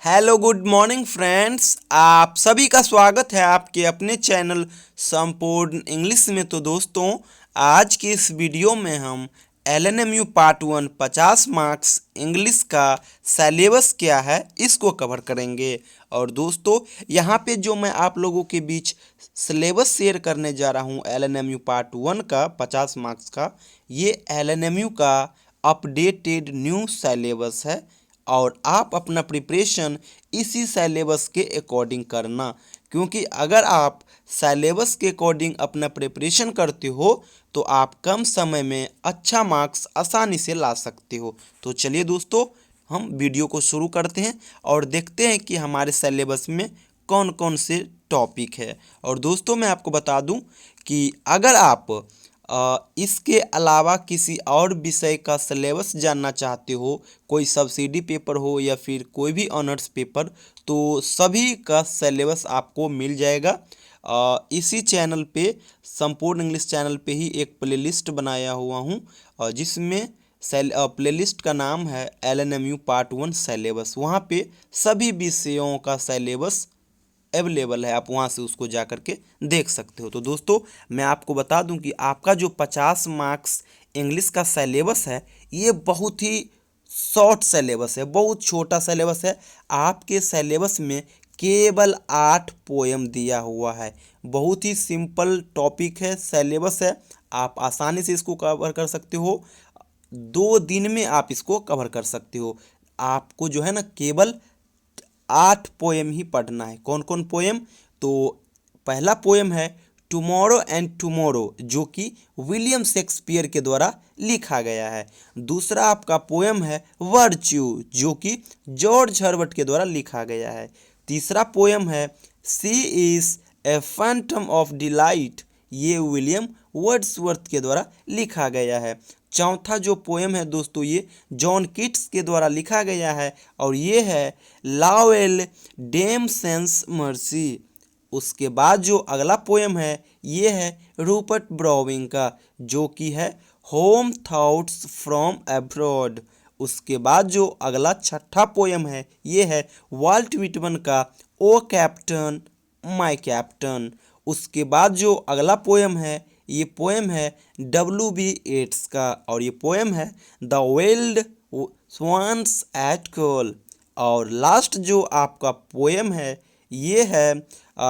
Hello good morning friends. आप सभी का स्वागत है आपके अपने चैनल संपूर्ण इंग्लिश में। तो दोस्तों, आज की इस वीडियो में हम LNMU पार्ट 1 50 मार्क्स इंग्लिश का सिलेबस क्या है इसको कवर करेंगे। और दोस्तों, यहाँ पे जो मैं आप लोगों के बीच सिलेबस शेयर करने जा रहा हूँ LNMU पार्ट 1 का 50 मार्क्स का, ये LNMU का अपडेटेड न्यू सिलेबस है और आप अपना प्रिपरेशन इसी सिलेबस के अकॉर्डिंग करना, क्योंकि अगर आप सिलेबस के अकॉर्डिंग अपना प्रिपरेशन करते हो तो आप कम समय में अच्छा मार्क्स आसानी से ला सकते हो। तो चलिए दोस्तों, हम वीडियो को शुरू करते हैं और देखते हैं कि हमारे सिलेबस में कौन कौन से टॉपिक है। और दोस्तों, मैं आपको बता दूं कि अगर आप इसके अलावा किसी और विषय का सिलेबस जानना चाहते हो, कोई सब्सिडी पेपर हो या फिर कोई भी ऑनर्स पेपर, तो सभी का सिलेबस आपको मिल जाएगा। इसी चैनल पे, संपूर्ण इंग्लिश चैनल पे ही एक प्लेलिस्ट बनाया हुआ हूँ जिसमें प्लेलिस्ट का नाम है LNMU पार्ट 1 सिलेबस। वहाँ पे सभी विषयों का सिलेबस अवेलेबल है, आप वहाँ से उसको जा कर के देख सकते हो। तो दोस्तों, मैं आपको बता दूं कि आपका जो 50 मार्क्स इंग्लिश का सिलेबस है, ये बहुत ही शॉर्ट सिलेबस है, बहुत छोटा सिलेबस है। आपके सिलेबस में केवल 8 पोएम दिया हुआ है। बहुत ही सिंपल टॉपिक है, सिलेबस है, आप आसानी से इसको कवर कर सकते हो। 2 दिन में आप इसको कवर कर सकते हो। आपको जो है ना, केवल 8 पोएम ही पढ़ना है। कौन कौन पोएम? तो पहला पोएम है टुमारो एंड टुमारो, जो कि विलियम शेक्सपियर के द्वारा लिखा गया है। दूसरा आपका पोएम है वर्च्यू, जो कि जॉर्ज हर्बर्ट के द्वारा लिखा गया है। तीसरा पोएम है she is a phantom of delight, ये विलियम वर्ड्सवर्थ के द्वारा लिखा गया है। चौथा जो पोएम है दोस्तों, ये जॉन किट्स के द्वारा लिखा गया है और ये है लावेल डेम सेंस मर्सी। उसके बाद जो अगला पोएम है, ये है रूपर्ट ब्राउनिंग का, जो कि है होम थॉट्स फ्रॉम अब्रॉड। उसके बाद जो अगला छठा पोएम है, ये है वाल्ट विटमन का ओ कैप्टन माय कैप्टन। उसके बाद जो अगला पोएम है, ये पोएम है W.B. येट्स का और ये पोएम है the wild swans at Coole. और लास्ट जो आपका पोएम है, ये है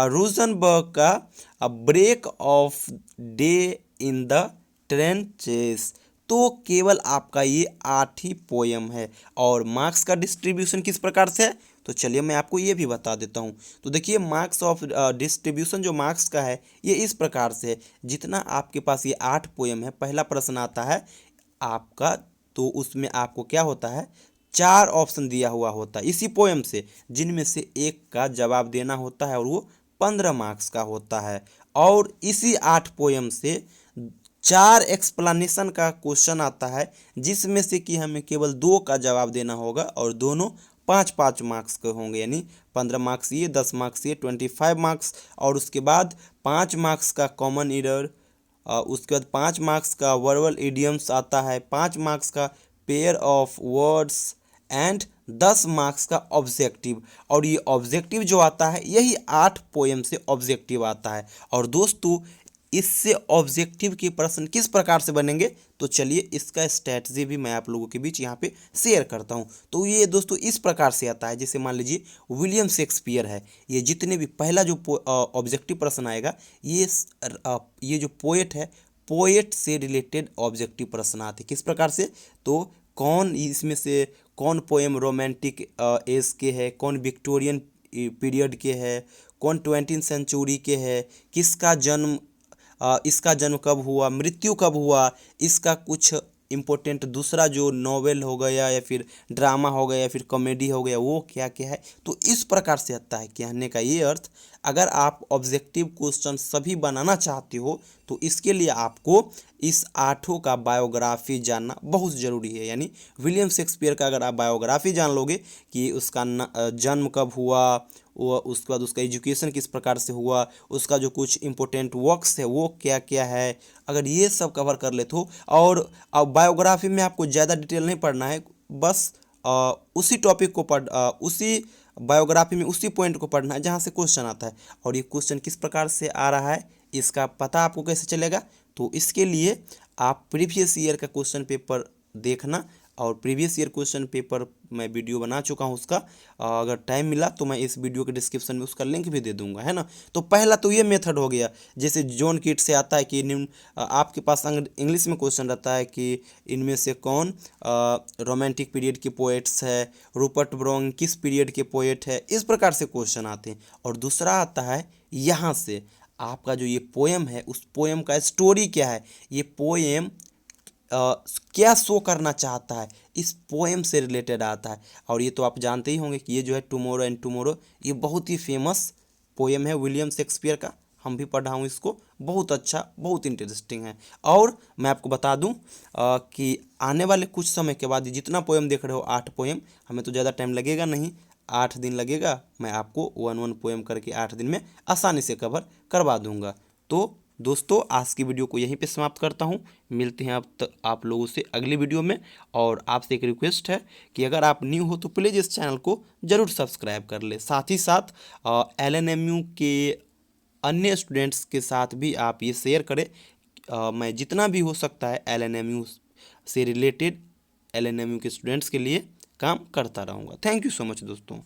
रूजनबर्ग का break of day in the trenches. तो केवल आपका ये 8 ही पोएम है। और मार्क्स का डिस्ट्रीब्यूशन किस प्रकार से है, तो चलिए मैं आपको ये भी बता देता हूँ। तो देखिए, मार्क्स ऑफ डिस्ट्रीब्यूशन जो मार्क्स का है, ये इस प्रकार से है। जितना आपके पास ये 8 पोएम है, पहला प्रश्न आता है आपका, तो उसमें आपको क्या होता है, 4 ऑप्शन दिया हुआ होता है इसी पोएम से, जिनमें से एक का जवाब देना होता है और वो 15 मार्क्स का होता है। और इसी 8 पोएम से 4 एक्सप्लेनेशन का क्वेश्चन आता है, जिसमें से कि हमें केवल 2 का जवाब देना होगा और दोनों 5-5 मार्क्स के होंगे, यानी 15 मार्क्स ये, 10 मार्क्स ये, 25 मार्क्स। और उसके बाद 5 मार्क्स का कॉमन एरर, उसके बाद 5 मार्क्स का वर्बल इडियम्स आता है, 5 मार्क्स का pair of words and 10 marks का ऑब्जेक्टिव। और ये ऑब्जेक्टिव जो आता है, यही 8 पोएम से ऑब्जेक्टिव आता है। और दोस्तों, इससे ऑब्जेक्टिव के प्रश्न किस प्रकार से बनेंगे, तो चलिए इसका स्ट्रैटेजी भी मैं आप लोगों के बीच यहाँ पे शेयर करता हूँ। तो ये दोस्तों इस प्रकार से आता है, जैसे मान लीजिए विलियम शेक्सपियर है, ये जितने भी पहला जो ऑब्जेक्टिव प्रश्न आएगा, ये जो पोएट है, पोएट से रिलेटेड ऑब्जेक्टिव प्रश्न आते किस प्रकार से, तो कौन इसमें से कौन पोएम रोमांटिक एज के है, कौन विक्टोरियन पीरियड के है, कौन 20वीं सेंचुरी के है, किसका जन्म, इसका जन्म कब हुआ, मृत्यु कब हुआ, इसका कुछ इम्पोर्टेंट दूसरा जो नॉवेल हो गया या फिर ड्रामा हो गया या फिर कॉमेडी हो गया, वो क्या क्या है। तो इस प्रकार से आता है। कहने का ये अर्थ, अगर आप ऑब्जेक्टिव क्वेश्चन सभी बनाना चाहते हो, तो इसके लिए आपको इस 8 का बायोग्राफी जानना बहुत ज़रूरी है। यानी विलियम शेक्सपियर का अगर आप बायोग्राफी जान लोगे कि उसका जन्म कब हुआ, वो उसके बाद उसका एजुकेशन किस प्रकार से हुआ, उसका जो कुछ इम्पोर्टेंट वर्क्स है वो क्या क्या है, अगर ये सब कवर कर लेते हो, और अब बायोग्राफी में आपको ज़्यादा डिटेल नहीं पढ़ना है, बस उसी टॉपिक को उसी बायोग्राफी में उसी पॉइंट को पढ़ना है जहाँ से क्वेश्चन आता है। और ये क्वेश्चन किस प्रकार से आ रहा है इसका पता आपको कैसे चलेगा, तो इसके लिए आप प्रीवियस ईयर का क्वेश्चन पेपर देखना। और प्रीवियस ईयर क्वेश्चन पेपर मैं वीडियो बना चुका हूँ उसका, अगर टाइम मिला तो मैं इस वीडियो के डिस्क्रिप्शन में उसका लिंक भी दे दूंगा, है ना। तो पहला तो ये मेथड हो गया, जैसे जॉन किट से आता है कि आपके पास इंग्लिश में क्वेश्चन रहता है कि इनमें से कौन रोमांटिक पीरियड के पोएट्स है, रूपर्ट ब्राउन किस पीरियड के पोएट है, इस प्रकार से क्वेश्चन आते हैं। और दूसरा आता है यहाँ से आपका जो ये पोएम है उस पोएम का स्टोरी क्या है, ये पोएम क्या शो करना चाहता है, इस पोएम से रिलेटेड आता है। और ये तो आप जानते ही होंगे कि ये जो है टुमारो एंड टुमारो, ये बहुत ही फेमस पोएम है विलियम शेक्सपियर का। हम भी पढ़ा हूँ इसको, बहुत अच्छा, बहुत इंटरेस्टिंग है। और मैं आपको बता दूं कि आने वाले कुछ समय के बाद जितना पोएम देख रहे हो 8 पोएम, हमें तो ज़्यादा टाइम लगेगा नहीं, 8 दिन लगेगा, मैं आपको 1 पोएम करके 8 दिन में आसानी से कवर करवा दूंगा। तो दोस्तों आज की वीडियो को यहीं पे समाप्त करता हूँ, मिलते हैं आप लोगों से अगली वीडियो में। और आपसे एक रिक्वेस्ट है कि अगर आप न्यू हो तो प्लीज़ इस चैनल को ज़रूर सब्सक्राइब कर ले, साथ ही साथ LNMU के अन्य स्टूडेंट्स के साथ भी आप ये शेयर करें। मैं जितना भी हो सकता है LNMU से रिलेटेड LNMU के स्टूडेंट्स के लिए काम करता रहूँगा। थैंक यू सो मच दोस्तों।